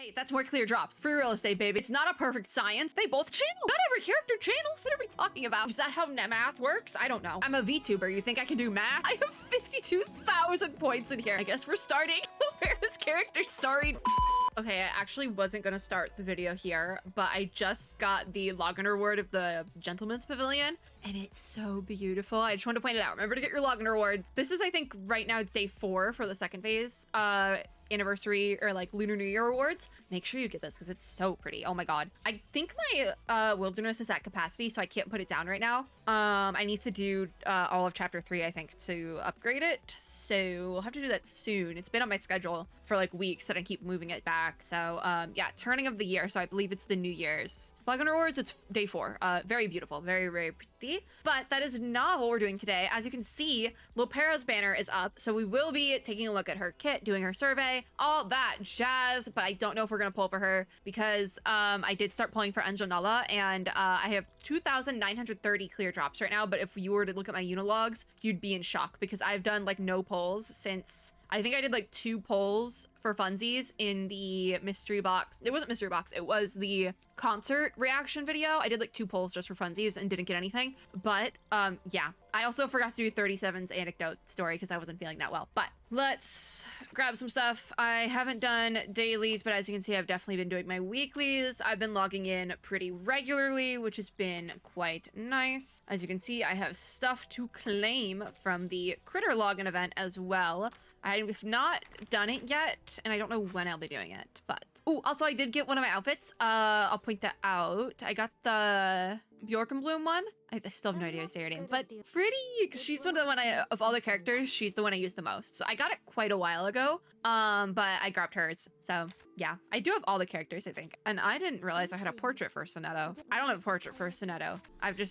Hey, that's more clear drops. Free real estate, baby. It's not a perfect science. They both channel. Not every character channels. What are we talking about? Is that how math works? I don't know. I'm a VTuber. You think I can do math? I have 52,000 points in here. I guess we're starting. Where is character story? Okay, I actually wasn't gonna start the video here, but I just got the login reward of the Gentleman's Pavilion, and it's so beautiful. I just wanted to point it out. Remember to get your login rewards. This is, I think, right now it's day 4 for the second phase. Anniversary or like Lunar New Year rewards. Make sure you get this because it's so pretty. Oh my god. I think my wilderness is at capacity, so I can't put it down right now. I need to do all of chapter 3, I think, to upgrade it. So we'll have to do that soon. It's been on my schedule for like weeks and I keep moving it back. So yeah, turning of the year. So I believe it's the New Year's. Login rewards, it's day 4. Very beautiful, very, very pretty. But that is not what we're doing today. As you can see, LOPERA's banner is up. So we will be taking a look at her kit, doing her survey, all that jazz. But I don't know if we're gonna pull for her because I did start pulling for Anjonella and I have 2,930 clear drops right now. But if you were to look at my unilogs, you'd be in shock because I've done like no polls since I think I did like 2 polls for funsies in the mystery box. It wasn't mystery box. It was the concert reaction video. I did like 2 polls just for funsies and didn't get anything. But yeah, I also forgot to do 37's anecdote story because I wasn't feeling that well. But let's grab some stuff. I haven't done dailies, but as you can see, I've definitely been doing my weeklies. I've been logging in pretty regularly, which has been quite nice. As you can see, I have stuff to claim from the critter login event as well. I have not done it yet, and I don't know when I'll be doing it, but... Oh, also, I did get one of my outfits. I'll point that out. I got the Bjork and Bloom one. I still have no idea how to say her name, but pretty. She's one of the one of all the characters, she's the one I use the most. So I got it quite a while ago, but I grabbed hers. So yeah, I do have all the characters, I think. And I didn't realize I had a portrait for Sonetto. I don't have a portrait for Sonetto.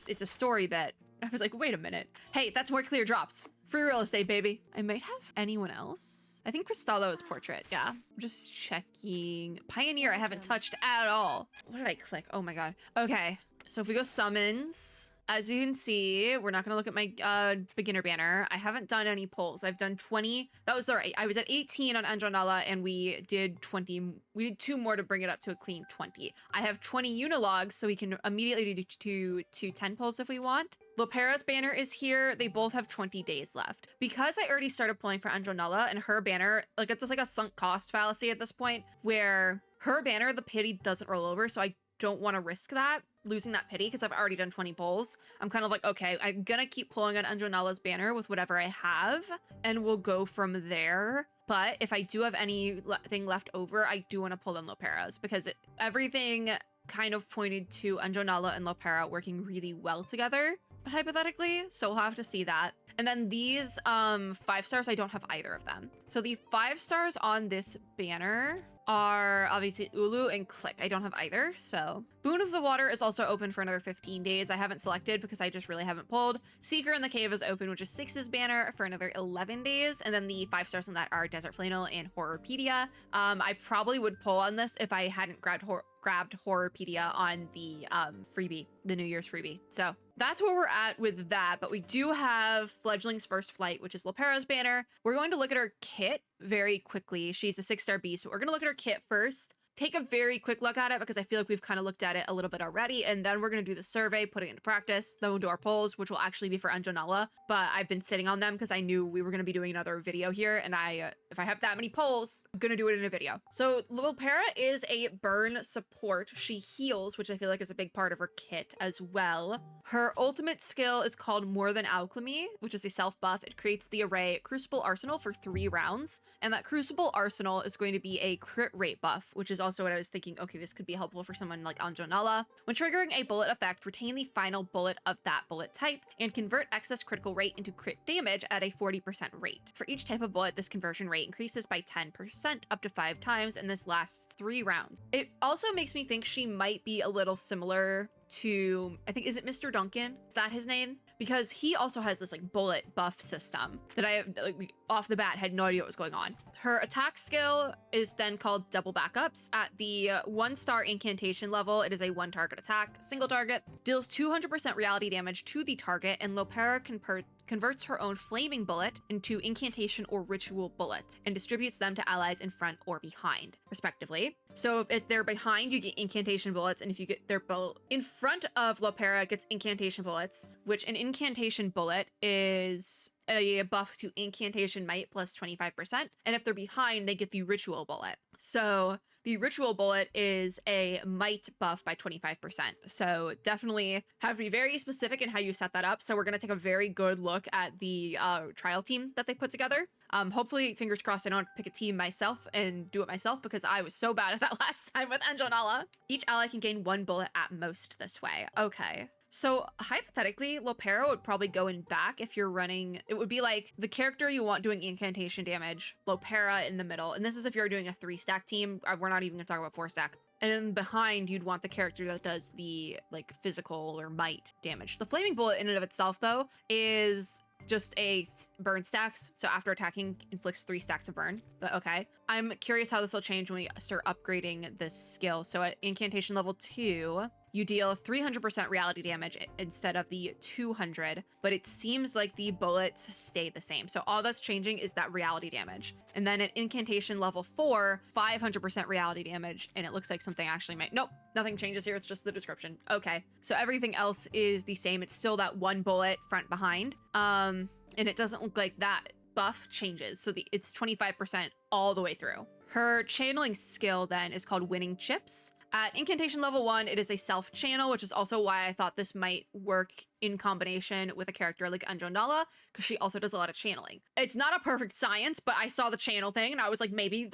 it's a story bit. I was like, wait a minute. Hey, that's more clear drops. Free real estate, baby. I might have anyone else. I think Cristallo's portrait, yeah. I'm just checking. Pioneer, I haven't touched at all. What did I click? Oh my god. Okay, so if we go summons, as you can see, we're not gonna look at my beginner banner. I haven't done any polls. I've done 20. That was the right. I was at 18 on Anjonella and we did 20. We did 2 more to bring it up to a clean 20. I have 20 unilogs, so we can immediately do 10 polls if we want. LOPERA's banner is here. They both have 20 days left. Because I already started pulling for Anjonella and her banner, like it's just like a sunk cost fallacy at this point, where her banner, the pity doesn't roll over, so I don't want to risk that, losing that pity, because I've already done 20 polls. I'm kind of like, okay, I'm gonna keep pulling on Anjonella's banner with whatever I have, and we'll go from there. But if I do have anything left over, I do want to pull in LOPERA's, because everything kind of pointed to Anjonella and LOPERA working really well together, hypothetically, so we'll have to see that. And then these 5 stars, I don't have either of them. So the 5 stars on this banner are obviously Ulu and Click. I don't have either, so. Boon of the Water is also open for another 15 days. I haven't selected because I just really haven't pulled. Seeker in the Cave is open, which is 6's banner, for another 11 days. And then the 5 stars on that are Desert Flannel and Horrorpedia. I probably would pull on this if I hadn't grabbed Horrorpedia on the freebie, the New Year's freebie. So that's where we're at with that. But we do have Fledgling's First Flight, which is LOPERA's banner. We're going to look at her kit very quickly. She's a 6-star beast, but we're going to look at her kit first. Take a very quick look at it because I feel like we've kind of looked at it a little bit already, and then we're going to do the survey, put it into practice, then we'll do our polls, which will actually be for Anjonella, but I've been sitting on them because I knew we were going to be doing another video here, and if I have that many polls, I'm going to do it in a video. So LOPERA is a burn support. She heals, which I feel like is a big part of her kit as well. Her ultimate skill is called More Than Alchemy, which is a self buff. It creates the array Crucible Arsenal for 3 rounds, and that Crucible Arsenal is going to be a crit rate buff, which is also what I was thinking, okay, this could be helpful for someone like Anjonella. When triggering a bullet effect, retain the final bullet of that bullet type and convert excess critical rate into crit damage at a 40% rate. For each type of bullet, this conversion rate increases by 10% up to 5 times, and this lasts 3 rounds. It also makes me think she might be a little similar to, I think, is it Mr. Duncan? Is that his name? Because he also has this like bullet buff system that I like, off the bat had no idea what was going on. Her attack skill is then called Double Backups. At the 1-star incantation level, it is a 1-target attack, single target, deals 200% reality damage to the target, and LOPERA converts her own flaming bullet into incantation or ritual bullet and distributes them to allies in front or behind, respectively. So if they're behind, you get incantation bullets, and if you get their bullet in front of LOPERA, gets incantation bullets, which an incantation bullet is a buff to incantation might plus 25%, and if they're behind, they get the ritual bullet. So the ritual bullet is a might buff by 25%. So definitely have to be very specific in how you set that up. So we're going to take a very good look at the trial team that they put together. Hopefully, fingers crossed, I don't pick a team myself and do it myself, because I was so bad at that last time with Anjonala. Each ally can gain 1 bullet at most this way. Okay. So hypothetically, LOPERA would probably go in back if you're running. It would be like the character you want doing incantation damage, LOPERA in the middle. And this is if you're doing a 3-stack team. We're not even gonna talk about 4-stack. And then behind, you'd want the character that does the like physical or might damage. The flaming bullet in and of itself, though, is just a burn stacks. So after attacking, inflicts 3 stacks of burn. But okay. I'm curious how this will change when we start upgrading this skill. So at incantation level 2, you deal 300% reality damage instead of the 200, but it seems like the bullets stay the same. So all that's changing is that reality damage. And then at incantation level 4, 500% reality damage, and it looks like something actually might, nope, nothing changes here. It's just the description. Okay, so everything else is the same. It's still that 1 bullet front behind. And it doesn't look like that buff changes. So it's 25% all the way through. Her channeling skill then is called Winning Chips. At incantation level 1, it is a self-channel, which is also why I thought this might work in combination with a character like Anjonala, because she also does a lot of channeling. It's not a perfect science, but I saw the channel thing and I was like, maybe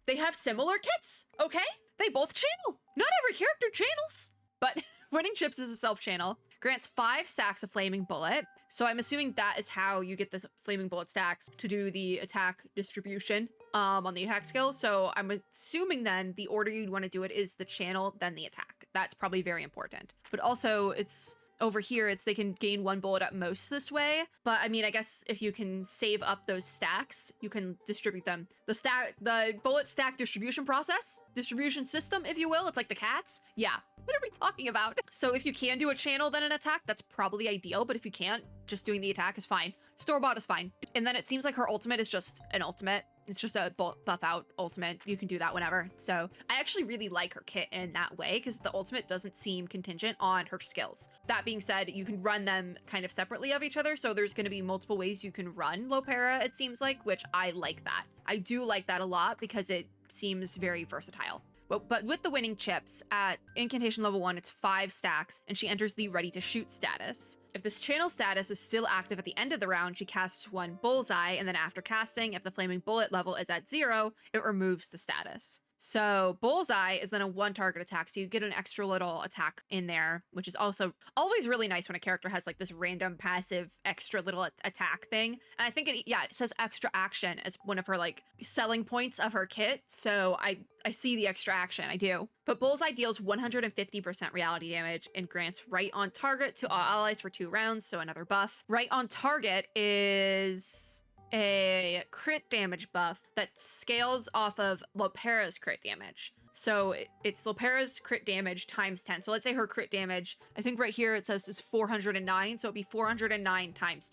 they have similar kits, okay? They both channel. Not every character channels. But Winning Chips is a self-channel. Grants 5 stacks of Flaming Bullet. So I'm assuming that is how you get the Flaming Bullet stacks to do the attack distribution on the attack skill. So I'm assuming then the order you'd want to do it is the channel, then the attack. That's probably very important. But also it's over here, it's they can gain 1 bullet at most this way. But I mean, I guess if you can save up those stacks, you can distribute them. The bullet stack distribution system, if you will. It's like the cats. Yeah. What are we talking about? So if you can do a channel, then an attack, that's probably ideal. But if you can't, just doing the attack is fine. Store-bought is fine. And then it seems like her ultimate is just an ultimate. It's just a buff out ultimate. You can do that whenever. So I actually really like her kit in that way, because the ultimate doesn't seem contingent on her skills. That being said, you can run them kind of separately of each other. So there's going to be multiple ways you can run LOPERA, it seems like, which I like that. I do like that a lot because it seems very versatile. But with the Winning Chips, at incantation level 1, it's 5 stacks, and she enters the ready to shoot status. If this channel status is still active at the end of the round, she casts 1 bullseye, and then after casting, if the flaming bullet level is at 0, it removes the status. So bullseye is then a 1 target attack, so you get an extra little attack in there, which is also always really nice when a character has like this random passive extra little attack thing. And I think it says extra action as one of her like selling points of her kit. So I see the extra action, I do. But bullseye deals 150% reality damage and grants right on target to all allies for 2 rounds, so another buff. Right on target is a crit damage buff that scales off of LOPERA's crit damage. So it's LOPERA's crit damage times 10. So let's say her crit damage, I think right here it says is 409. So it'd be 409 times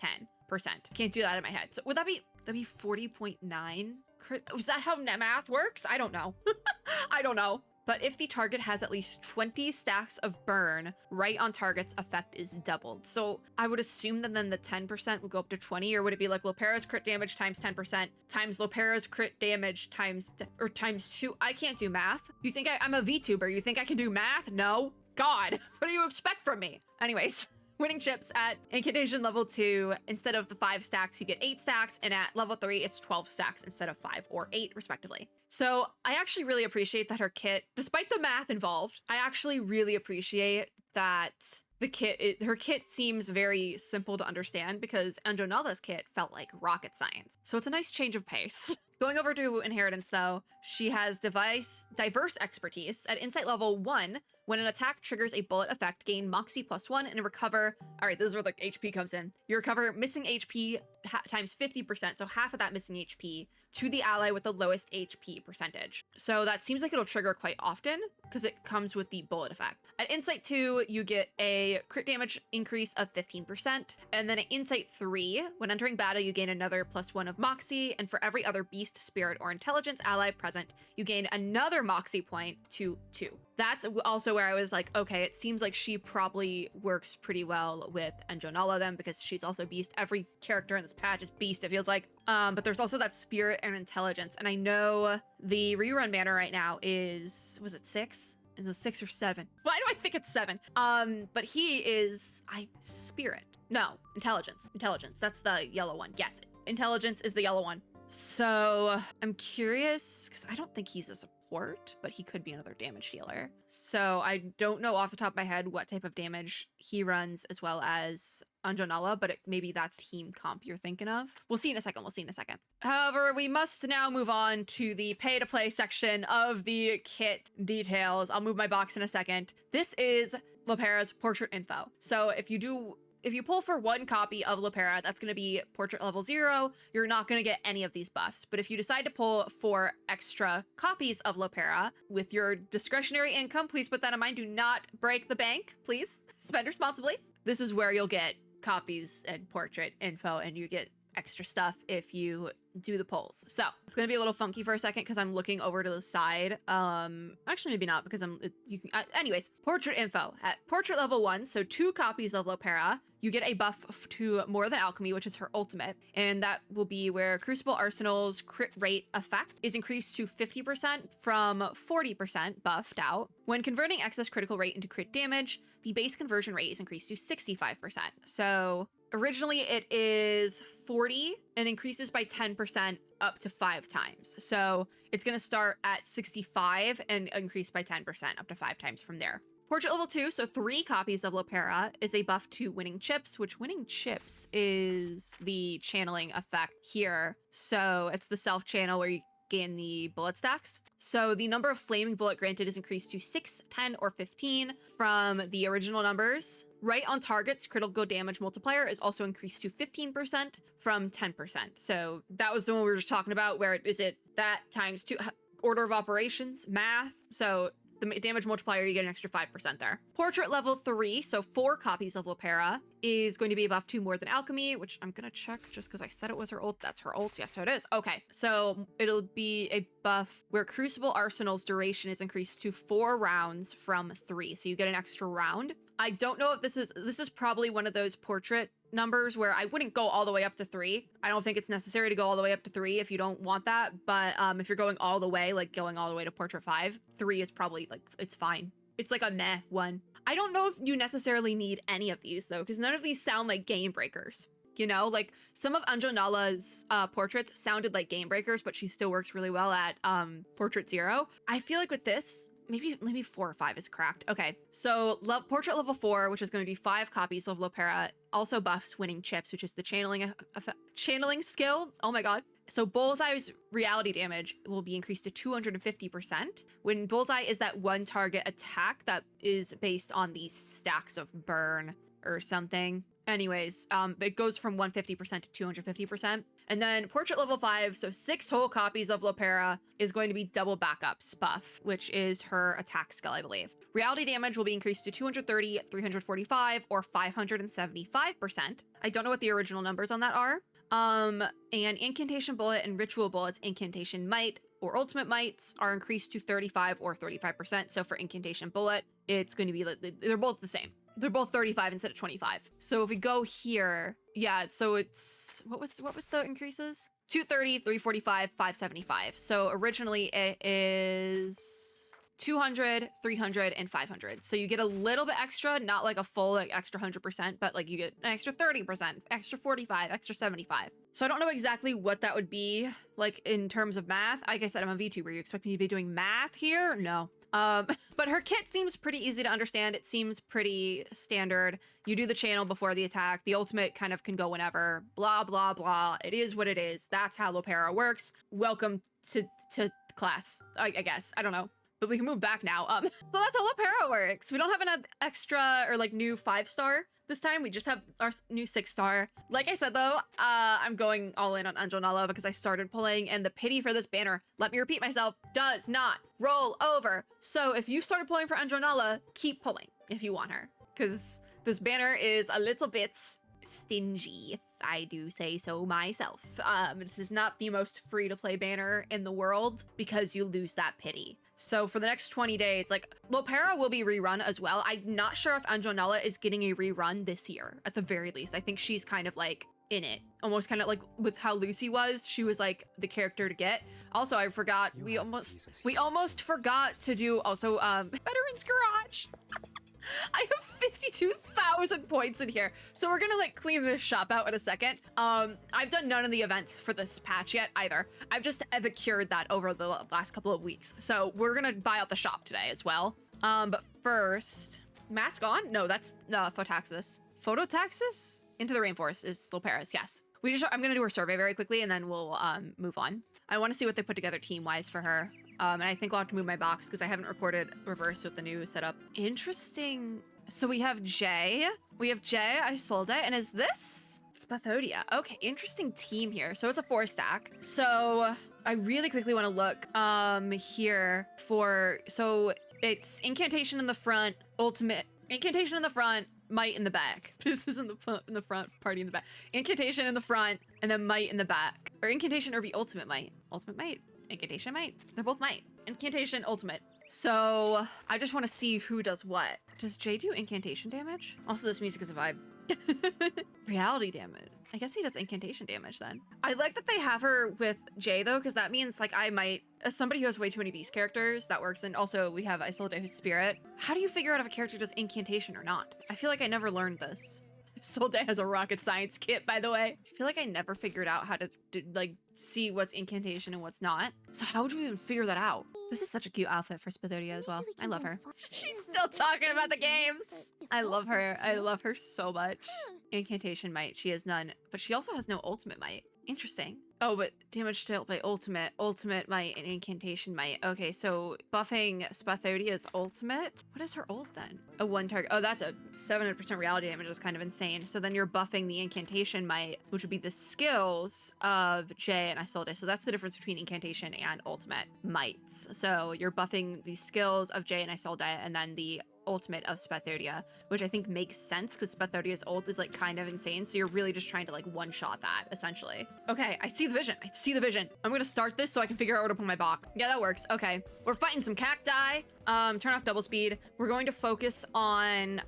10%. Can't do that in my head. So would that'd be 40.9 crit? Was that how math works? I don't know. I don't know. But if the target has at least 20 stacks of burn, right on target's effect is doubled. So I would assume that then the 10% would go up to 20, or would it be like LOPERA's crit damage times 10% times LOPERA's crit damage times 2? I can't do math. You think I'm a VTuber? You think I can do math? No. God, what do you expect from me? Anyways. Winning Chips at incantation level 2, instead of the 5 stacks, you get 8 stacks, and at level 3, it's 12 stacks instead of 5 or 8, respectively. So I actually really appreciate that her kit, despite the math involved, I actually really appreciate that her kit seems very simple to understand, because Anjonala's kit felt like rocket science. So it's a nice change of pace. Going over to Inheritance, though, she has diverse expertise. At Insight level 1, When an attack triggers a bullet effect, gain Moxie +1 and recover. All right, this is where the HP comes in. You recover missing HP times 50%, so half of that missing HP, to the ally with the lowest HP percentage. So that seems like it'll trigger quite often because it comes with the bullet effect. At Insight 2, you get a crit damage increase of 15%. And then at Insight 3, when entering battle, you gain another +1 of Moxie. And for every other beast, spirit, or intelligence ally present, you gain another Moxie point to 2. That's also where I was like, okay, it seems like she probably works pretty well with Anjonala then, because she's also beast. Every character in this patch is beast, it feels like. But there's also that spirit and intelligence. And I know the rerun banner right now is, was it 6? Is it 6 or 7? Why do I think it's 7? But he is, spirit. No, intelligence. Intelligence, that's the yellow one. Yes, intelligence is the yellow one. So I'm curious, because I don't think he's a support, but he could be another damage dealer. So I don't know off the top of my head what type of damage he runs, as well as Anjonala, but maybe that's team comp you're thinking of. We'll see in a second. We'll see in a second. However, we must now move on to the pay-to-play section of the kit details. I'll move my box in a second. This is LOPERA's portrait info. So if you pull for one copy of LOPERA, that's going to be portrait level 0. You're not going to get any of these buffs. But if you decide to pull for extra copies of LOPERA with your discretionary income, please put that in mind. Do not break the bank, please. Spend responsibly. This is where you'll get copies and portrait info, and you get extra stuff if you do the polls. So it's gonna be a little funky for a second because I'm looking over to the side. Actually maybe not, because anyways, portrait info at portrait level 1, so 2 copies of LOPERA, you get a buff to More Than Alchemy, which is her ultimate, and that will be where Crucible Arsenal's crit rate effect is increased to 50% from 40% buffed out. When converting excess critical rate into crit damage, the base conversion rate is increased to 65%. So originally it is 40 and increases by 10% up to 5 times. So it's going to start at 65 and increase by 10% up to 5 times from there. Portrait level 2, so 3 copies of LOPERA, is a buff to Winning Chips, which Winning Chips is the channeling effect here. So it's the self-channel where you gain the bullet stacks. So the number of flaming bullet granted is increased to 6, 10, or 15 from the original numbers. Right on target's critical damage multiplier is also increased to 15% from 10%. So that was the one we were just talking about, where is it that times 2 order of operations, math. So the damage multiplier, you get an extra 5% there. Portrait level 3, so 4 copies of LOPERA, is going to be a buff to More Than Alchemy, which I'm gonna check just because I said it was her ult. That's her ult. Yes, so it is. Okay, so it'll be a buff where Crucible Arsenal's duration is increased to 4 rounds from 3, so you get an extra round. I don't know if this is probably one of those portrait numbers where I wouldn't go all the way up to 3. I don't think it's necessary to go all the way up to 3 if you don't want that. But if you're going all the way, like going all the way to portrait 5, 3 is probably like, it's fine. It's like a meh one. I don't know if you necessarily need any of these though, because none of these sound like game breakers. You know, like some of Anjonala's portraits sounded like game breakers, but she still works really well at portrait 0. I feel like with this, maybe 4 or 5 is cracked. Okay, so portrait level 4, which is going to be 5 copies of LOPERA, also buffs Winning Chips, which is the channeling skill. Oh my god. So Bullseye's reality damage will be increased to 250%. When Bullseye is that one target attack that is based on the stacks of burn or something. Anyways, it goes from 150% to 250%. And then Portrait level 5, so 6 whole copies of LOPERA, is going to be double backups buff, which is her attack skill, I believe. Reality damage will be increased to 230, 345, or 575%. I don't know what the original numbers on that are. And Incantation Bullet and Ritual Bullet's Incantation Might or Ultimate Mights are increased to 35 or 35%. So for Incantation Bullet, it's going to be like, they're both the same. They're both 35 instead of 25. So if we go here, yeah, so it's, what was the increases? 230, 345, 575. So originally it is 200, 300, and 500. So you get a little bit extra, not like a full like extra 100%, but like you get an extra 30%, extra 45, extra 75. So I don't know exactly what that would be like in terms of math. Like I said, I'm a VTuber. You expect me to be doing math here? No. But her kit seems pretty easy to understand. It seems pretty standard. You do the channel before the attack. The ultimate kind of can go whenever. Blah, blah, blah. It is what it is. That's how LOPERA works. Welcome to class, I guess. I don't know. but we can move back now. So that's how LOPERA works. We don't have an extra or like new 5-star this time. We just have our new 6-star. Like I said though, I'm going all in on Anjonala because I started pulling, and the pity for this banner, let me repeat myself, does not roll over. So if you started pulling for Anjonala, keep pulling if you want her, because this banner is a little bit stingy, if I do say so myself. This is not the most free-to-play banner in the world because you lose that pity. So for the next 20 days, like, LOPERA will be rerun as well. I'm not sure if Anjonala is getting a rerun this year, at the very least. I think she's kind of like in it, almost kind of like with how Lucy was. She was like the character to get. Also, I forgot, we almost forgot to do also Veteran's Garage. I have 52,000 points in here. So we're gonna like clean this shop out in a second. I've done none of the events for this patch yet either. I've just evacuated that over the last couple of weeks. So we're gonna buy out the shop today as well. But first, mask on? No, that's Photaxis. Phototaxis? Into the Rainforest is LOPERA's, yes. I'm gonna do her survey very quickly and then we'll move on. I wanna see what they put together team-wise for her. And I think I'll have to move my box because I haven't recorded reverse with the new setup. Interesting. So we have Jay, Isolde, and is this? It's Bathodia. Okay, interesting team here. So it's a 4-stack. So I really quickly want to look here for, so it's Incantation in the front, Ultimate, Incantation in the front, Might in the back. This is in the front, Party in the back. Incantation in the front, and then Might in the back. Or Incantation or be Ultimate Might. Ultimate Might. Incantation Might. They're both Might. Incantation, Ultimate. So I just want to see who does what. Does Jay do incantation damage? Also, this music is a vibe. Reality damage. I guess he does incantation damage then. I like that they have her with Jay though, because that means like I might, as somebody who has way too many beast characters, that works. And also we have Isolde who's spirit. How do you figure out if a character does incantation or not? I feel like I never learned this. Isolde has a rocket science kit, by the way. I feel like I never figured out how to like see what's incantation and what's not. So how would you even figure that out? This is such a cute outfit for Spithodia as well. I love her. She's still talking about the games. I love her. I love her so much. Incantation might. She has none, but she also has no ultimate might. Interesting. Oh, but damage dealt by ultimate might, and incantation might. Okay, so buffing Spathodia's ultimate. What is her ult then? A 1 target. Oh, that's a 700% reality damage. Is kind of insane. So then you're buffing the incantation might, which would be the skills of Jay and Isolde. So that's the difference between incantation and ultimate mights. So you're buffing the skills of Jay and Isolde, and then the ultimate of Spathodia, which I think makes sense because Spathodia's ult is like kind of insane. So you're really just trying to like one-shot that essentially. Okay, I see the vision. I see the vision. I'm gonna start this so I can figure out where to put my box. Yeah, that works. Okay, we're fighting some cacti. Turn off double speed. We're going to focus on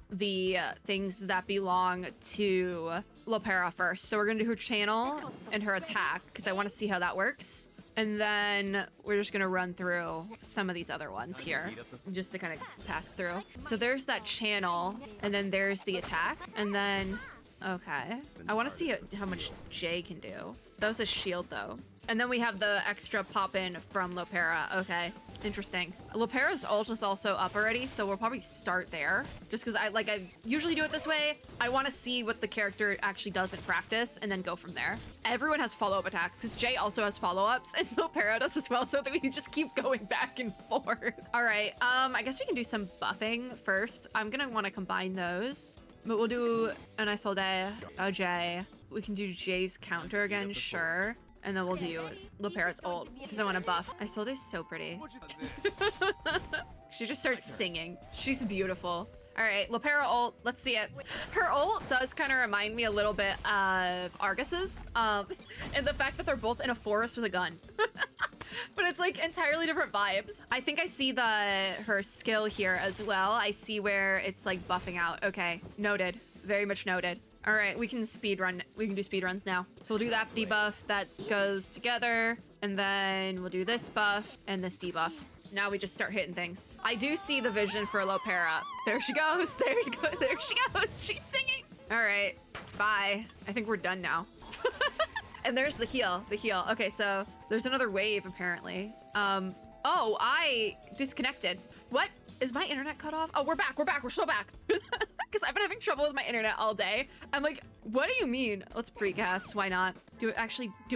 the things that belong to LOPERA first. So we're gonna do her channel and her attack because I want to see how that works. And then we're just gonna run through some of these other ones here just to kind of pass through. So there's that channel, and then there's the attack, and then, okay. I wanna see how much Jay can do. That was a shield though. And then we have the extra pop-in from LOPERA. Okay, interesting. LOPERA's ult is also up already, so we'll probably start there. Just because I usually do it this way. I want to see what the character actually does in practice and then go from there. Everyone has follow-up attacks because Jay also has follow-ups and LOPERA does as well, so that we just keep going back and forth. All right, I guess we can do some buffing first. I'm gonna want to combine those, but we'll do an Isolde, a Jay. We can do Jay's counter again, sure. And then we'll do LOPERA's ult because I want to buff. Isolde's so pretty. She just starts singing. She's beautiful. All right, LOPERA ult, let's see it. Her ult does kind of remind me a little bit of Argus's, and the fact that they're both in a forest with a gun. But it's like entirely different vibes. I think I see her skill here as well. I see where it's like buffing out. Okay, noted, very much noted. All right, we can speed run. We can do speed runs now. So we'll do that debuff. That goes together. And then we'll do this buff and this debuff. Now we just start hitting things. I do see the vision for LOPERA. There she goes. There she goes. She's singing. All right, bye. I think we're done now. And there's the heal, Okay, so there's another wave apparently. Oh, I disconnected. What? Is my internet cut off? Oh, we're back. We're so back. Because I've been having trouble with my internet all day. I'm like, what do you mean? Let's precast. Why not? Do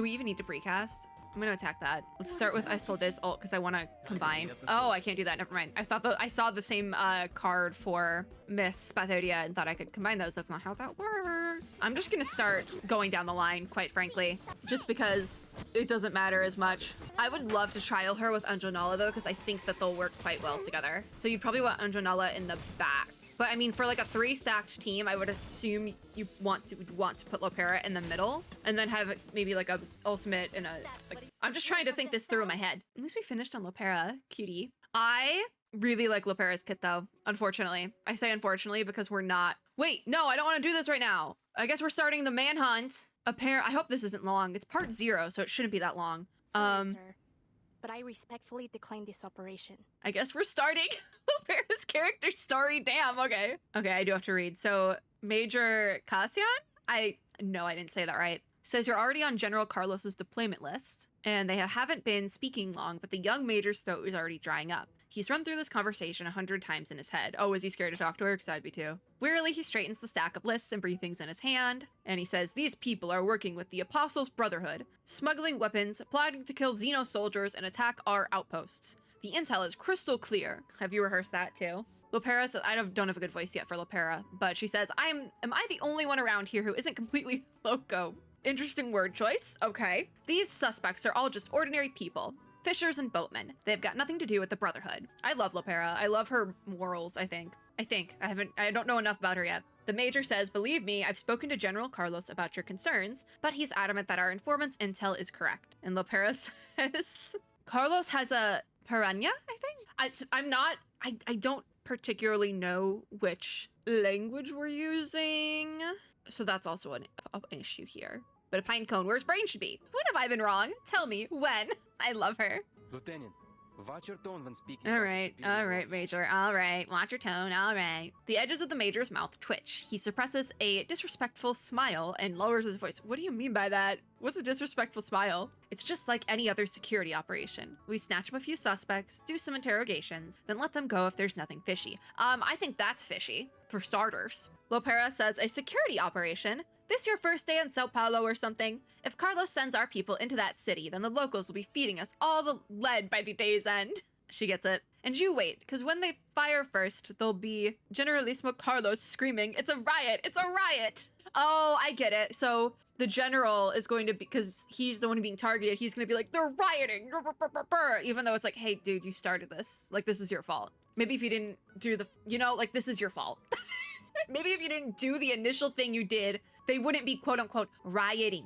we even need to precast? I'm gonna attack that. Let's start with Isolde's ult because I want to combine. Oh, I can't do that. Never mind. I thought I saw the same card for Miss Spathodia and thought I could combine those. That's not how that works. I'm just gonna start going down the line, quite frankly, just because it doesn't matter as much. I would love to trial her with Anjonala though, because I think that they'll work quite well together. So you'd probably want Anjonala in the back. But I mean, for like a 3-stacked team, I would assume you want to put LOPERA in the middle and then have maybe like a ultimate and a, like, I'm just trying to think this through in my head. At least we finished on LOPERA, cutie. I really like LOPERA's kit though, unfortunately. I say unfortunately because we're not, wait, no, I don't want to do this right now. I guess we're starting the manhunt. I hope this isn't long. It's part 0, so it shouldn't be that long. Sorry, sir, but I respectfully decline this operation. I guess we're starting LOPERA's character story. Damn, okay. Okay, I do have to read. So, Major Cassian? No, I didn't say that right. Says you're already on General Carlos's deployment list, and they haven't been speaking long, but the young Major's throat is already drying up. He's run through this conversation 100 times in his head. Oh, is he scared to talk to her? Because I'd be too. Wearily, he straightens the stack of lists and briefings in his hand, and he says, these people are working with the Apostles' Brotherhood, smuggling weapons, plotting to kill Xeno soldiers, and attack our outposts. The intel is crystal clear. Have you rehearsed that too? LOPERA says, I don't have a good voice yet for LOPERA, but she says, am I the only one around here who isn't completely loco? Interesting word choice. Okay. These suspects are all just ordinary people. Fishers and boatmen. They've got nothing to do with the Brotherhood. I love LOPERA. I love her morals, I think. I don't know enough about her yet. The Major says, believe me, I've spoken to General Carlos about your concerns, but he's adamant that our informant's intel is correct. And LOPERA says, Carlos has a piranha, I think? I don't particularly know which language we're using. So that's also an issue here. But a pine cone, where's brain should be? When have I been wrong? Tell me, when? I love her. Lieutenant, watch your tone when speaking. All right, Major. All right, watch your tone. All right. The edges of the Major's mouth twitch. He suppresses a disrespectful smile and lowers his voice. What do you mean by that? What's a disrespectful smile? It's just like any other security operation. We snatch up a few suspects, do some interrogations, then let them go if there's nothing fishy. I think that's fishy, for starters. LOPERA says a security operation? This your first day in Sao Paulo or something? If Carlos sends our people into that city, then the locals will be feeding us all the lead by the day's end. She gets it. And you wait, because when they fire first, there'll be Generalissimo Carlos screaming, it's a riot, it's a riot! Oh, I get it. So the general is going to be, because he's the one being targeted, he's going to be like, they're rioting, even though it's like, hey, dude, you started this. Like, this is your fault. Maybe if you didn't do the, like, this is your fault. Maybe if you didn't do the initial thing you did, they wouldn't be quote unquote rioting,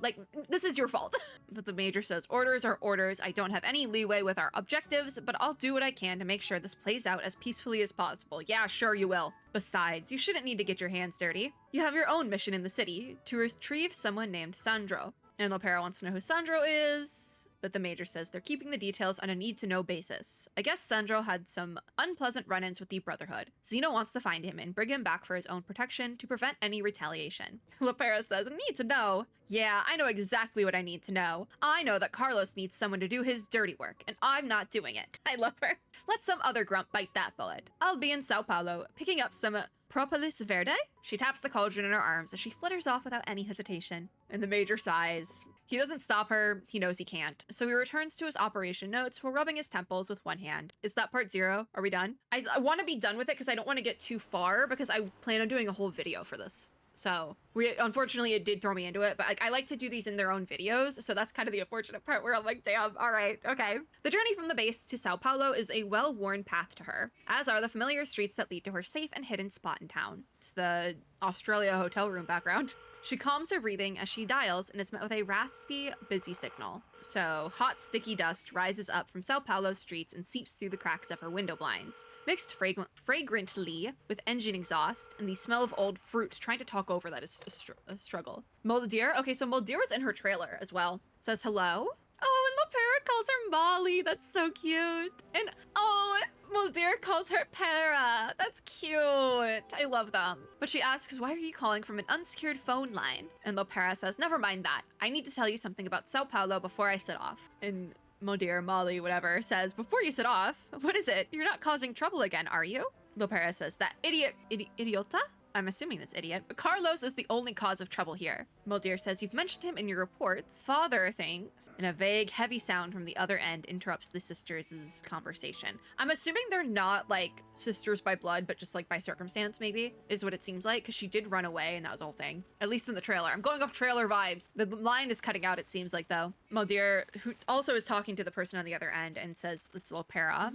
like this is your fault. But the Major says orders are orders. I don't have any leeway with our objectives, but I'll do what I can to make sure this plays out as peacefully as possible. Yeah, sure you will. Besides, you shouldn't need to get your hands dirty. You have your own mission in the city to retrieve someone named Sandro. And LOPERA wants to know who Sandro is. But the Major says they're keeping the details on a need-to-know basis. I guess Sandro had some unpleasant run-ins with the Brotherhood. Xeno wants to find him and bring him back for his own protection to prevent any retaliation. LOPERA says, need to know. Yeah, I know exactly what I need to know. I know that Carlos needs someone to do his dirty work, and I'm not doing it. I love her. Let some other grump bite that bullet. I'll be in Sao Paulo, picking up some propolis verde? She taps the cauldron in her arms as she flutters off without any hesitation. And the Major sighs. He doesn't stop her, he knows he can't. So he returns to his operation notes while rubbing his temples with one hand. Is that part 0? Are we done? I want to be done with it because I don't want to get too far because I plan on doing a whole video for this. So unfortunately it did throw me into it, but I like to do these in their own videos. So that's kind of the unfortunate part where I'm like, damn, all right, okay. The journey from the base to Sao Paulo is a well-worn path to her, as are the familiar streets that lead to her safe and hidden spot in town. It's the Australia hotel room background. She calms her breathing as she dials and is met with a raspy, busy signal. So, hot, sticky dust rises up from Sao Paulo's streets and seeps through the cracks of her window blinds, mixed fragrantly with engine exhaust and the smell of old fruit trying to talk over that is a struggle. Moldir? Okay, so Moldir was in her trailer as well. Says hello? Oh, and LOPERA calls her Molly. That's so cute. And, oh, Moldir calls her Pera. That's cute. I love them. But she asks, why are you calling from an unsecured phone line? And LOPERA says, never mind that. I need to tell you something about Sao Paulo before I set off. And Moldir, Molly, whatever, says, before you set off, what is it? You're not causing trouble again, are you? LOPERA says, that idiota? I'm assuming that's idiot. But Carlos is the only cause of trouble here. Muldir says, you've mentioned him in your reports. Father thinks, and a vague, heavy sound from the other end interrupts the sisters' conversation. I'm assuming they're not like sisters by blood, but just like by circumstance, maybe, is what it seems like, because she did run away and that was the whole thing. At least in the trailer. I'm going off trailer vibes. The line is cutting out, it seems like, though. Muldir, who also is talking to the person on the other end, and says, it's LOPERA.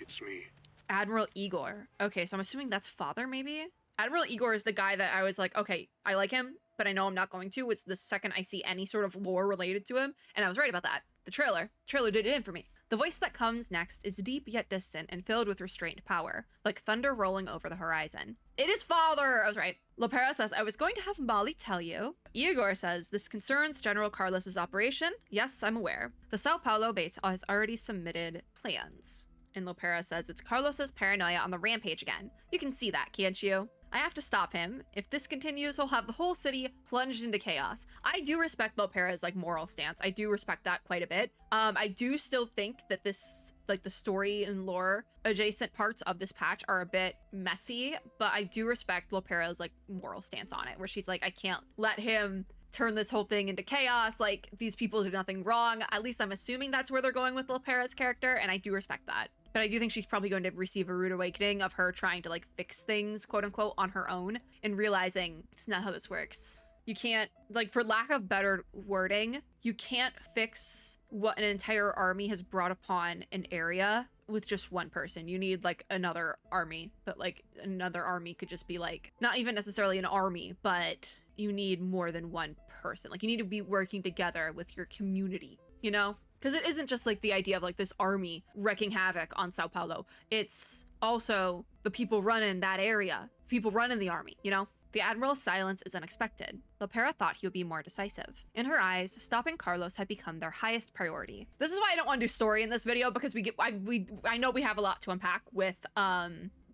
It's me. Admiral Igor. Okay, so I'm assuming that's father, maybe? Admiral Igor is the guy that I was like, okay, I like him, but I know I'm not going to. It's the second I see any sort of lore related to him, and I was right about that. The trailer did it in for me. The voice that comes next is deep yet distant and filled with restrained power, like thunder rolling over the horizon. It is father! I was right. LOPERA says, I was going to have Molly tell you. Igor says, this concerns General Carlos's operation. Yes, I'm aware. The Sao Paulo base has already submitted plans. And LOPERA says, it's Carlos's paranoia on the rampage again. You can see that, can't you? I have to stop him. If this continues, he'll have the whole city plunged into chaos. I do respect LOPERA's like moral stance. I do respect that quite a bit. I do still think that this, like the story and lore adjacent parts of this patch are a bit messy, but I do respect LOPERA's like moral stance on it, where she's like, I can't let him turn this whole thing into chaos. Like, these people did nothing wrong. At least I'm assuming that's where they're going with LOPERA's character, and I do respect that. But I do think she's probably going to receive a rude awakening of her trying to like fix things, quote unquote, on her own and realizing it's not how this works. You can't, like, for lack of better wording, you can't fix what an entire army has brought upon an area with just one person. You need like another army, but like another army could just be like, not even necessarily an army, but you need more than one person. Like, you need to be working together with your community, you know? Because it isn't just like the idea of like this army wreaking havoc on Sao Paulo. It's also the people running that area, people running the army, you know? The Admiral's silence is unexpected. LOPERA thought he would be more decisive. In her eyes, stopping Carlos had become their highest priority. This is why I don't want to do story in this video, because I know we have a lot to unpack with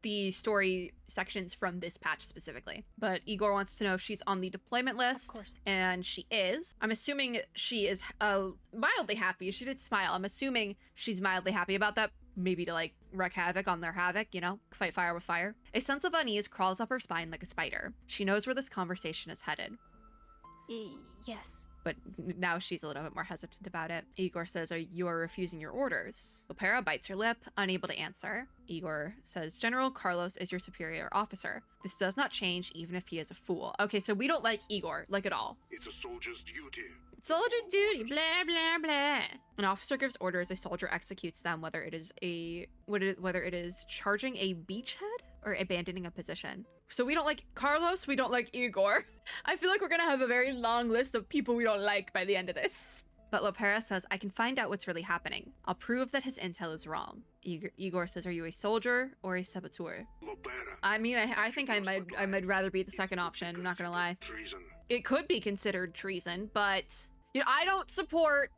the story sections from this patch specifically. But Igor wants to know if she's on the deployment list. Of course. And she is. I'm assuming she is mildly happy. She did smile. I'm assuming she's mildly happy about that. Maybe to like wreak havoc on their havoc, you know? Fight fire with fire. A sense of unease crawls up her spine like a spider. She knows where this conversation is headed. Yes. But now she's a little bit more hesitant about it. Igor says, you are refusing your orders. LOPERA bites her lip, unable to answer. Igor says, General Carlos is your superior officer. This does not change even if he is a fool. Okay, so we don't like Igor, like at all. It's a soldier's duty. Soldier's duty, blah, blah, blah. An officer gives orders, a soldier executes them, whether it is charging a beachhead or abandoning a position. So we don't like Carlos, we don't like Igor. I feel like we're gonna have a very long list of people we don't like by the end of this. But LOPERA says, I can find out what's really happening. I'll prove that his intel is wrong. Igor says, are you a soldier or a saboteur? LOPERA. I mean, I think I might rather be the second option, I'm not gonna lie. Treason. It could be considered treason, but you know, I don't support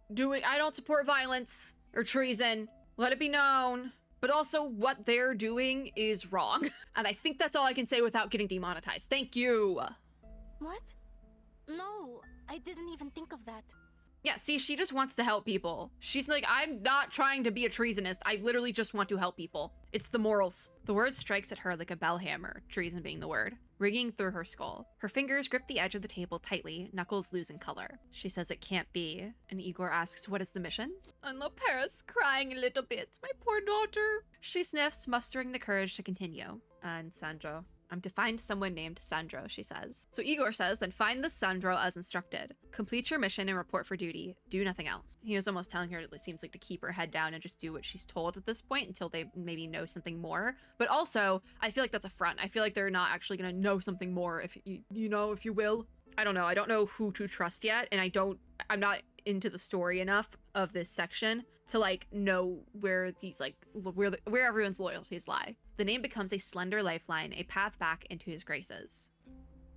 violence or treason. Let it be known. But also, what they're doing is wrong. And I think that's all I can say without getting demonetized. Thank you. What? No, I didn't even think of that. Yeah, see, she just wants to help people. She's like, I'm not trying to be a treasonist. I literally just want to help people. It's the morals. The word strikes at her like a bell hammer, treason being the word, ringing through her skull. Her fingers grip the edge of the table tightly, knuckles losing color. She says it can't be, and Igor asks, what is the mission? And LOPERA's crying a little bit. My poor daughter. She sniffs, mustering the courage to continue. And Sandro. I'm to find someone named Sandro, she says. So Igor says, then find the Sandro as instructed. Complete your mission and report for duty. Do nothing else. He was almost telling her, it seems like, to keep her head down and just do what she's told at this point until they maybe know something more. But also, I feel like that's a front. I feel like they're not actually gonna know something more, if you know, if you will. I don't know. I don't know who to trust yet, and I'm not into the story enough of this section to like know where these like where everyone's loyalties lie. The name becomes a slender lifeline, a path back into his graces.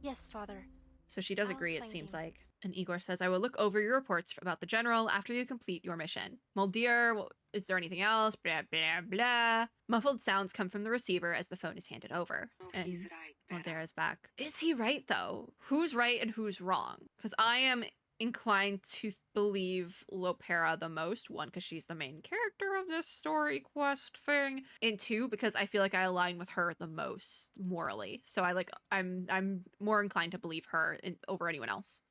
Yes, Father. So she does I'll agree, it find seems him. like. And Igor says, I will look over your reports about the general after you complete your mission. Muldir, well, is there anything else? Blah, blah, blah. Muffled sounds come from the receiver as the phone is handed over. And Muldir is back. Is he right, though? Who's right and who's wrong? Because I am inclined to believe LOPERA the most. One, because she's the main character of this story quest thing, and two, because I feel like I align with her the most morally. So I'm more inclined to believe her over anyone else.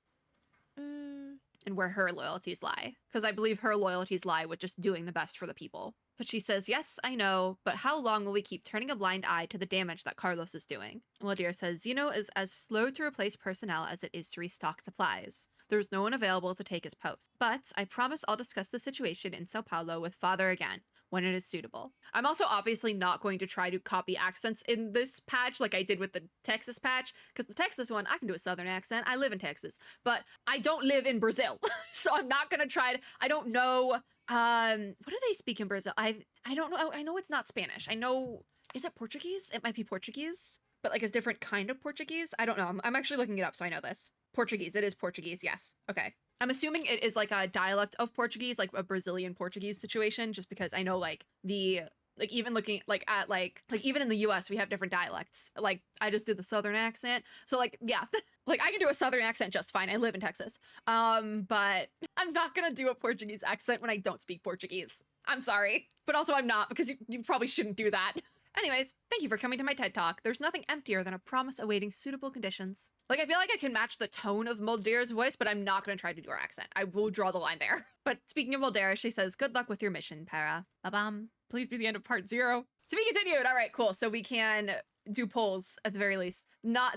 And where her loyalties lie, because I believe her loyalties lie with just doing the best for the people. But she says, yes, I know, but how long will we keep turning a blind eye to the damage that Carlos is doing? Ladir says, Xeno is as slow to replace personnel as it is to restock supplies. There's no one available to take his post. But I promise I'll discuss the situation in Sao Paulo with Father again, when it is suitable. I'm also obviously not going to try to copy accents in this patch like I did with the Texas patch, because the Texas one, I can do a Southern accent. I live in Texas, but I don't live in Brazil. So I'm not going to try to, I don't know, what do they speak in Brazil? I don't know. I know it's not Spanish. I know, is it Portuguese? It might be Portuguese, but like a different kind of Portuguese. I don't know. I'm actually looking it up, so I know this. Portuguese. It is Portuguese. Yes. Okay. I'm assuming it is like a dialect of Portuguese, like a Brazilian Portuguese situation, just because I know like even looking like at like even in the US we have different dialects. Like I just did the Southern accent. So like, yeah, like I can do a Southern accent just fine. I live in Texas. But I'm not going to do a Portuguese accent when I don't speak Portuguese. I'm sorry. But also I'm not, because you probably shouldn't do that. Anyways, thank you for coming to my TED Talk. There's nothing emptier than a promise awaiting suitable conditions. Like, I feel like I can match the tone of Moldere's voice, but I'm not going to try to do her accent. I will draw the line there. But speaking of Moldere, she says, good luck with your mission, Para. Ba-bam. Please be the end of part 0. To be continued. All right, cool. So we can do polls at the very least.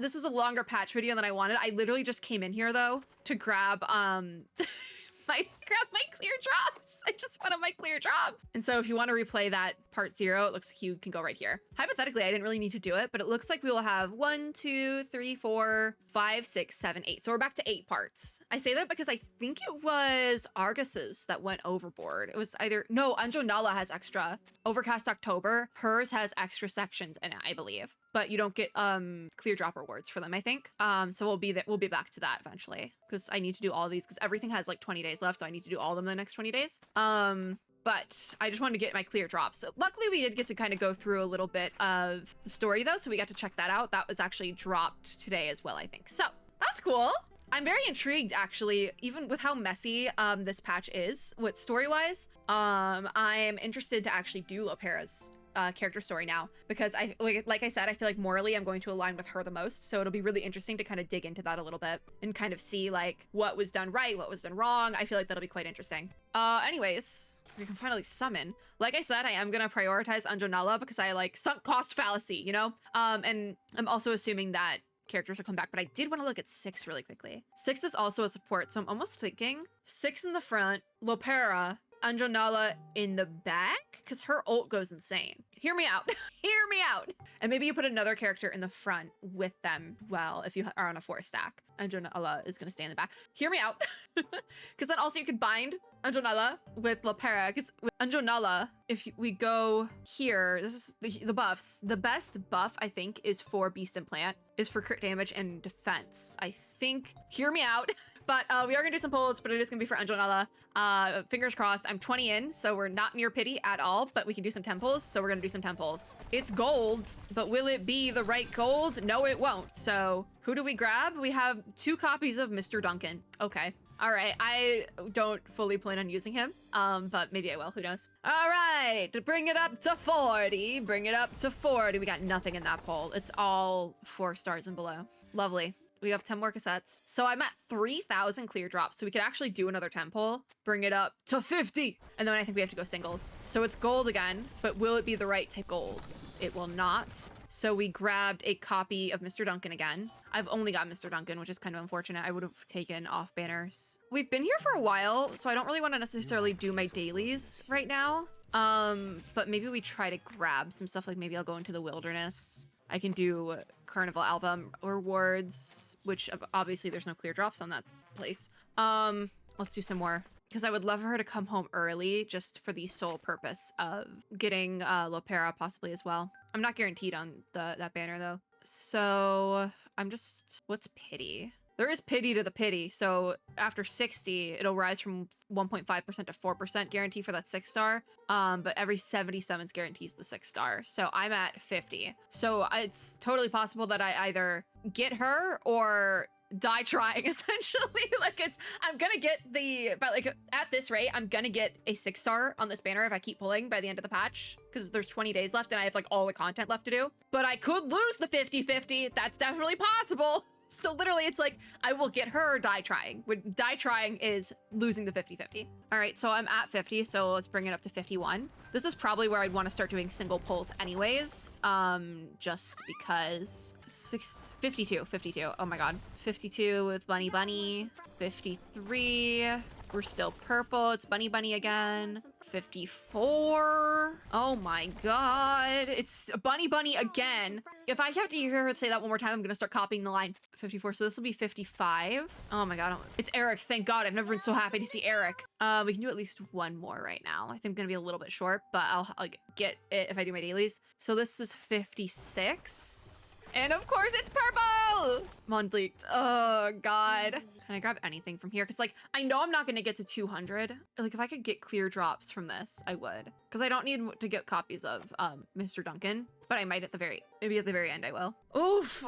This was a longer patch video than I wanted. I literally just came in here, though, to grab, grab my clear drops. I just wanted my clear drops. And so if you want to replay that part 0, it looks like you can go right here. Hypothetically, I didn't really need to do it, but it looks like we will have 1, 2, 3, 4, 5, 6, 7, 8. So we're back to 8 parts. I say that because I think it was Argus's that went overboard. It was either, no, Anjo Nala has extra. Overcast October, hers has extra sections in it, I believe. But you don't get clear drop rewards for them, I think. So we'll be back to that eventually, because I need to do all these, because everything has like 20 days left, so I need to do all of them in the next 20 days. But I just wanted to get my clear drops. So luckily we did get to kind of go through a little bit of the story though, so we got to check that out. That was actually dropped today as well, I think. So that's cool. I'm very intrigued, actually, even with how messy this patch is, with story-wise. I'm interested to actually do LOPERA's character story now, because like I said, I feel like morally I'm going to align with her the most, so it'll be really interesting to kind of dig into that a little bit and kind of see like what was done right, what was done wrong. I feel like that'll be quite interesting. Anyways, we can finally summon. Like I said, I am gonna prioritize Anjo Nala because I like sunk cost fallacy, you know? And I'm also assuming that characters will come back, but I did want to look at 6 really quickly. 6 is also a support, so I'm almost thinking 6 in the front, LOPERA, Anjo Nala in the back, because her ult goes insane. Hear me out. Hear me out. And maybe you put another character in the front with them. Well, if you are on a 4 stack, Anjo Nala is going to stay in the back. Hear me out. Because then also you could bind Anjo Nala with LOPERA, because with Anjo Nala, if we go here, this is the buffs. The best buff, I think, is for Beast Implant, is for crit damage and defense. I think, hear me out. But we are gonna do some polls, but it is gonna be for Anjo Nala. Fingers crossed. I'm 20 in, so we're not near pity at all, but we can do some temples, so we're gonna do some temples. It's gold, but will it be the right gold? No, it won't. So who do we grab? We have 2 copies of Mr. Duncan. Okay. All right, I don't fully plan on using him, but maybe I will, who knows? All right, bring it up to 40, bring it up to 40. We got nothing in that poll. It's all 4 stars and below. Lovely. We have 10 more cassettes. So I'm at 3,000 clear drops. So we could actually do another temple, bring it up to 50. And then I think we have to go singles. So it's gold again, but will it be the right type gold? It will not. So we grabbed a copy of Mr. Duncan again. I've only got Mr. Duncan, which is kind of unfortunate. I would have taken off banners. We've been here for a while, so I don't really want to necessarily do my dailies right now. But maybe we try to grab some stuff, like maybe I'll go into the wilderness. I can do Carnival album rewards, which obviously there's no clear drops on that place. Let's do some more, because I would love for her to come home early just for the sole purpose of getting LOPERA possibly as well. I'm not guaranteed on that banner though. So I'm just, what's pity? There is pity to the pity. So after 60, it'll rise from 1.5% to 4% guarantee for that 6-star. But every 77 guarantees the 6-star. So I'm at 50. So it's totally possible that I either get her or die trying essentially. Like I'm gonna get but like at this rate, I'm gonna get a 6-star on this banner if I keep pulling by the end of the patch, because there's 20 days left and I have like all the content left to do. But I could lose the 50-50. That's definitely possible. So literally it's like, I will get her die trying. When die trying is losing the 50-50. All right, so I'm at 50, so let's bring it up to 51. This is probably where I'd want to start doing single pulls anyways, just because 52, oh my God. 52 with Bunny, 53. We're still purple. It's Bunny again. 54. Oh my God. It's Bunny again. If I have to hear her say that one more time, I'm gonna start copying the line. 54. So this will be 55. Oh my God. It's Eric. Thank God. I've never been so happy to see Eric. We can do at least one more right now. I think I'm gonna be a little bit short, but I'll get it if I do my dailies. So this is 56. And of course it's purple! Monthleaked. Oh God. Can I grab anything from here? Because like, I know I'm not gonna get to 200. Like if I could get clear drops from this, I would. Because I don't need to get copies of Mr. Duncan, but I might maybe at the very end I will. Oof.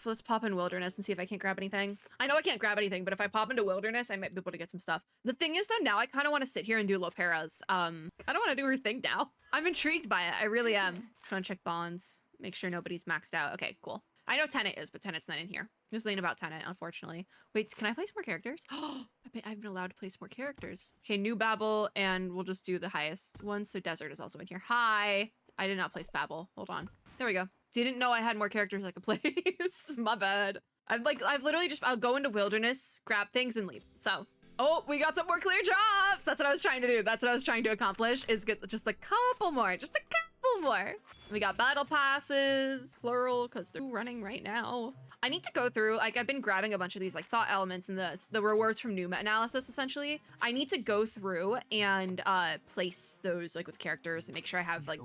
Let's pop in Wilderness and see if I can't grab anything. I know I can't grab anything, but if I pop into Wilderness, I might be able to get some stuff. The thing is though, now I kind of want to sit here and do LOPERA's. I don't want to do her thing now. I'm intrigued by it. I really am. Trying to check bonds. Make sure nobody's maxed out. Okay, cool. I know Tenet is, but Tenet's not in here. This ain't about Tenet, unfortunately. Wait, can I place more characters? I've been allowed to place more characters. Okay, new Babel, and we'll just do the highest one. So Desert is also in here. Hi. I did not place Babel. Hold on. There we go. Didn't know I had more characters I could place. My bad. I've literally I'll go into Wilderness, grab things, and leave. So, oh, we got some more clear jobs. That's what I was trying to do. That's what I was trying to accomplish, is get just a couple more. Just a couple more. We got battle passes, plural, because they're running right now. I need to go through, like I've been grabbing a bunch of these like thought elements and the rewards from Numa analysis essentially. I need to go through and place those like with characters and make sure I have like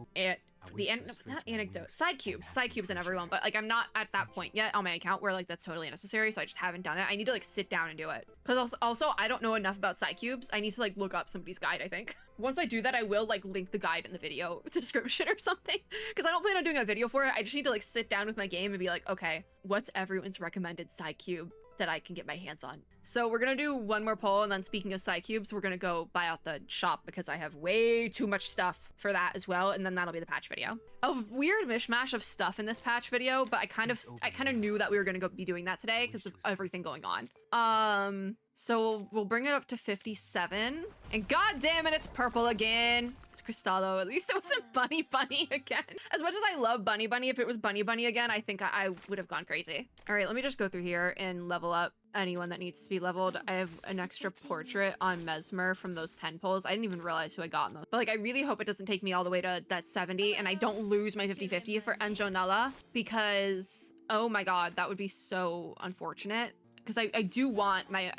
not anecdote, side cubes and everyone, but like I'm not at that point yet on my account where like that's totally necessary, so I just haven't done it. I need to like sit down and do it. Because also I don't know enough about side cubes. I need to like look up somebody's guide, I think. Once I do that, I will like link the guide in the video description or something, because I don't plan on doing a video for it. I just need to like sit down with my game and be like, okay, what's everyone's recommended side cube that I can get my hands on? So we're gonna do one more poll, and then speaking of side cubes, we're gonna go buy out the shop because I have way too much stuff for that as well, and then that'll be the patch video. A weird mishmash of stuff in this patch video, but I kind of knew that we were gonna be doing that today because of everything going on. So we'll bring it up to 57, and god damn it, it's purple again. It's Cristallo. At least it wasn't Bunny again. As much as I love Bunny, if it was Bunny again, I think I would have gone crazy. All right, let me just go through here and level up anyone that needs to be leveled. I have an extra portrait on Mesmer from those 10 pulls. I didn't even realize who I got in those. But like, I really hope it doesn't take me all the way to that 70 and I don't lose my 50-50 for Anjonella, because oh my god, that would be so unfortunate. Because I do want my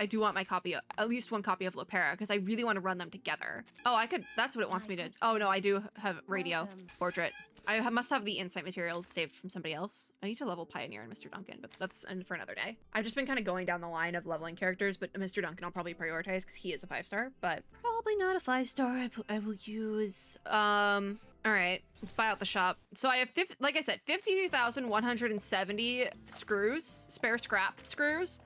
copy, at least one copy of LOPERA, because I really want to run them together. Oh, that's what it wants me to. Oh no, I do have radio portrait. I must have the insight materials saved from somebody else. I need to level Pioneer and Mr. Duncan, but that's for another day. I've just been kind of going down the line of leveling characters, but Mr. Duncan I'll probably prioritize because he is a 5-star, but probably not a 5-star. I will use, all right, let's buy out the shop. So I have, like I said, 52,170 screws, spare scrap screws.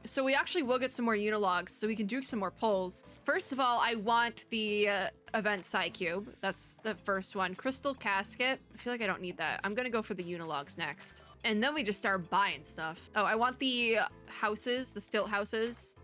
So we actually will get some more unilogs so we can do some more pulls. First of all, I want the event side cube. That's the first one. Crystal casket. I feel like I don't need that. I'm gonna go for the unilogs next. And then we just start buying stuff. Oh, I want the houses, the stilt houses.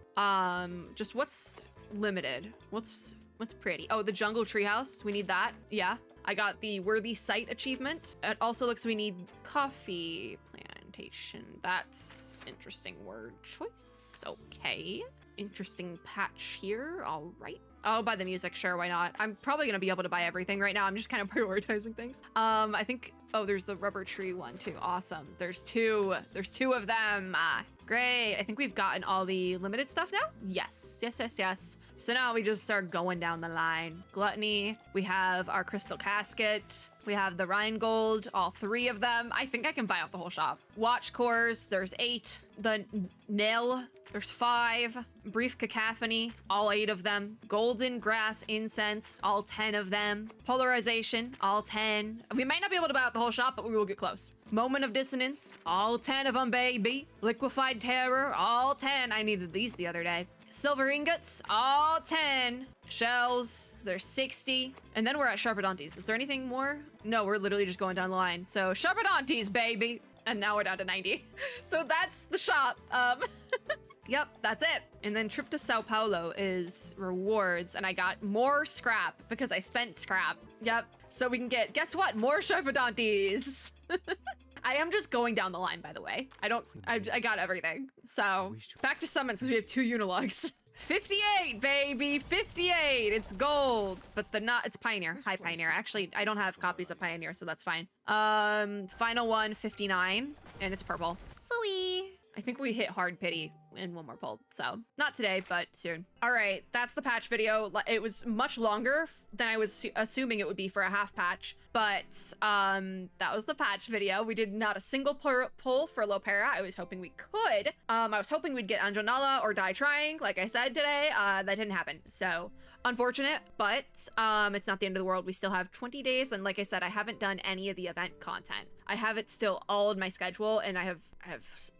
Just what's limited? What's pretty? Oh, the jungle treehouse. We need that. Yeah. I got the worthy site achievement. It also looks we need coffee plantation. That's interesting word choice. Okay. Interesting patch here. All right. I'll buy the music. Sure, why not? I'm probably gonna be able to buy everything right now. I'm just kind of prioritizing things. I think, oh, there's the rubber tree one too. Awesome. There's two of them. Great. I think we've gotten all the limited stuff now. Yes. So now we just start going down the line. Gluttony. We have our crystal casket. We have the Rheingold, all 3 of them. I think I can buy out the whole shop. Watch cores, there's 8. The Nell, there's 5. Brief cacophony, all 8 of them. Golden grass incense, all 10 of them. Polarization, all 10. We might not be able to buy out the whole shop, but we will get close. Moment of Dissonance, all 10 of them, baby. Liquefied Terror, all 10. I needed these the other day. Silver Ingots, all 10. Shells, there's 60. And then we're at Sharpodontes. Is there anything more? No, we're literally just going down the line. So Sharpodontes, baby. And now we're down to 90. So that's the shop. Yep, that's it. And then trip to Sao Paulo is rewards, and I got more scrap because I spent scrap. Yep. So we can get, guess what? More Sharpodontes. I am just going down the line, by the way. I got everything. So back to summons because we have 2 Unilogs. 58, baby, 58. It's gold, but it's Pioneer. Hi, Pioneer. Actually, I don't have copies of Pioneer, so that's fine. Final one, 59, and it's purple. Fooey. I think we hit hard pity in one more pull, so not today, but soon. All right, that's the patch video. It was much longer than I was assuming it would be for a half patch, but that was the patch video. We did not a single pull for LOPERA. I was hoping we could. I was hoping we'd get Anjonala or die trying, like I said today. That didn't happen, so unfortunate, but it's not the end of the world. We still have 20 days, and like I said, I haven't done any of the event content. I have it still all in my schedule, and I have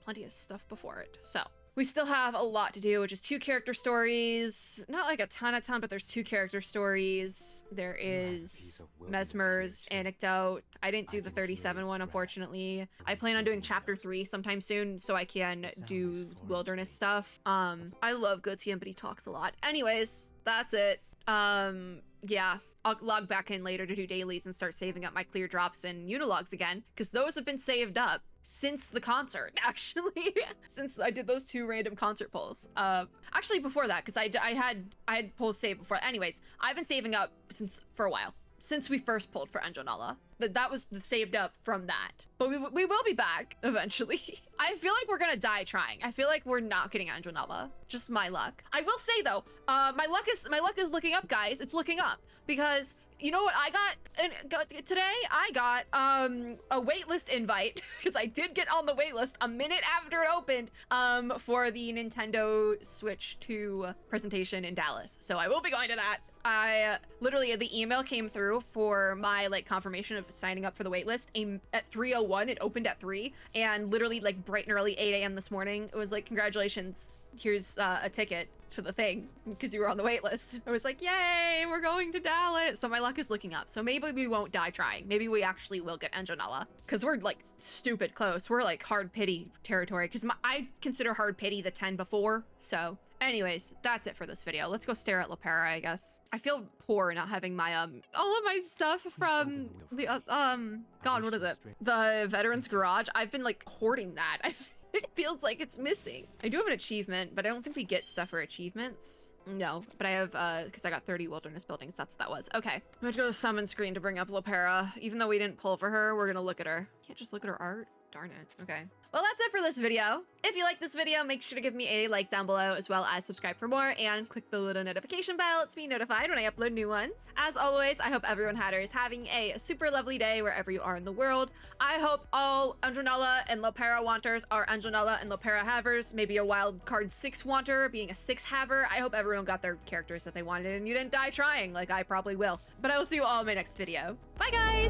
plenty of stuff before it, so we still have a lot to do, which is 2 character stories. Not like a ton, but there's 2 character stories. There is Mesmer's Anecdote. I didn't do the 37 one, unfortunately. I plan on doing chapter 3 sometime soon so I can do wilderness stuff. I love Gautier, but he talks a lot. Anyways, that's it. Yeah. I'll log back in later to do dailies and start saving up my clear drops and Unilogs again, because those have been saved up since the concert, actually. Since I did those 2 random concert polls. Actually before that, because I had polls saved before. Anyways, I've been saving up for a while. Since we first pulled for Anjonala. That was saved up from that. But we will be back eventually. I feel like we're gonna die trying. I feel like we're not getting Anjonala. Just my luck. I will say though, my luck is looking up, guys. It's looking up. Because you know what I got today? I got a waitlist invite because I did get on the waitlist a minute after it opened for the Nintendo Switch 2 presentation in Dallas. So I will be going to that. Literally the email came through for my confirmation of signing up for the waitlist at 3:01. It opened at 3, and literally bright and early 8 a.m. this morning it was like, congratulations, here's a ticket to the thing because you were on the wait list. I was like, yay, we're going to Dallas. So my luck is looking up. So maybe we won't die trying. Maybe we actually will get Anjonala because we're stupid close. We're hard pity territory because I consider hard pity the 10 before. So anyways, that's it for this video. Let's go stare at LOPERA, I guess. I feel poor not having my all of my stuff from the God, what is it? The Veterans Garage. I've been hoarding that. It feels like it's missing. I do have an achievement, but I don't think we get stuff for achievements. No, but I have, because I got 30 wilderness buildings. That's what that was. Okay. I'm going to go to summon screen to bring up LOPERA. Even though we didn't pull for her, we're going to look at her. Can't just look at her art. Darn it. Okay. Well, that's it for this video. If you like this video, make sure to give me a like down below, as well as subscribe for more, and click the little notification bell to be notified when I upload new ones. As always, I hope everyone is having a super lovely day wherever you are in the world. I hope all Anjonala and LOPERA wanters are Anjonala and LOPERA havers, maybe a wild card 6 wanter being a 6 haver. I hope everyone got their characters that they wanted and you didn't die trying, like I probably will. But I will see you all in my next video. Bye, guys!